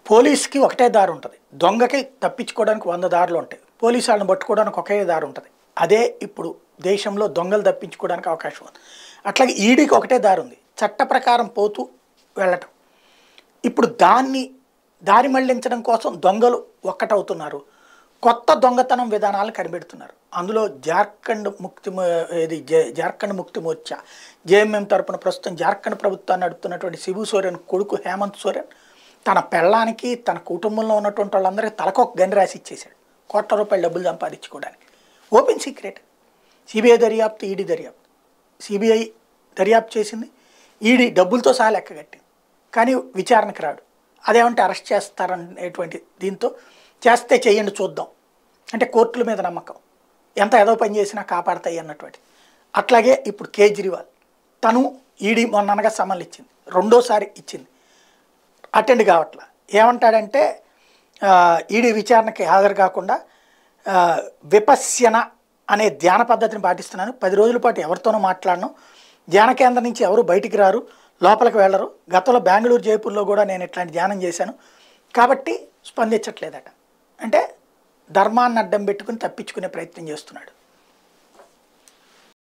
పోలీస్‌కి ఒకటే దారి ఉంటది. దొంగకి తప్పించుకోవడానికి 100 దారులు ఉంటాయి. పోలీసు వాళ్ళని పట్టుకోవడానికి ఒకే దారి ఉంటది. అదే ఇప్పుడు దేశంలో దొంగలు తప్పించుకోవడానికి అవకాశం ఉంది. అట్లాగే ఈడీకి ఒకటే దారి ఉంది. చట్ట ప్రకారం పోతూ వెళ్ళటం. ఇప్పుడు దారి మళ్లించడం కోసం దొంగలు ఒక్కటవుతున్నారు. కొత్త దొంగతనం విధానాలను కనిపెడుతున్నారు. అందులో జార్ఖండ్ ముక్తి మోర్చా జేఎంఎం తరపున ప్రస్తుతం జార్ఖండ్ ప్రభుత్వాన్ని నడుపుతున్నటువంటి శిబు సోరెన్ కొడుకు హేమంత్ సోరెన్ తన పెళ్ళానికి తన కుటుంబంలో ఉన్నటువంటి వాళ్ళందరికీ తలకొక గని రాసి ఇచ్చేశాడు. ₹1,00,00,000 డబ్బులు సంపాదించుకోవడానికి. Open secret. సిబిఐ దర్యాప్తు, ఈడీ దర్యాప్తు. సిబిఐ దర్యాప్తు చేసింది, ఈడీ డబ్బులతో సహా లెక్కగట్టింది. కానీ విచారణకు రాడు. అదేమంటే అరెస్ట్ చేస్తారనేటువంటి దీంతో చేస్తే చేయండి చూద్దాం అంటే కోర్టుల మీద నమ్మకం, ఎంత ఏదో పని చేసినా కాపాడతాయి అన్నటువంటి. అట్లాగే ఇప్పుడు కేజ్రీవాల్ తను ఈడీ మొన్ననగా సమన్లు ఇచ్చింది, రెండోసారి ఇచ్చింది, అటెండ్ కావట్లా. ఏమంటాడంటే ఈడీ విచారణకి హాజరు కాకుండా విపశ్యన అనే ధ్యాన పద్ధతిని పాటిస్తున్నాను, 10 రోజుల పాటు ఎవరితోనూ మాట్లాడను, ధ్యాన కేంద్రం నుంచి ఎవరు బయటికి రారు, లోపలికి వెళ్ళరు, గతంలో బెంగళూరు జైపూర్లో కూడా నేను ఇట్లాంటి ధ్యానం చేశాను కాబట్టి స్పందించట్లేదట. అంటే ధర్మాన్ని అడ్డం పెట్టుకుని తప్పించుకునే ప్రయత్నం చేస్తున్నాడు.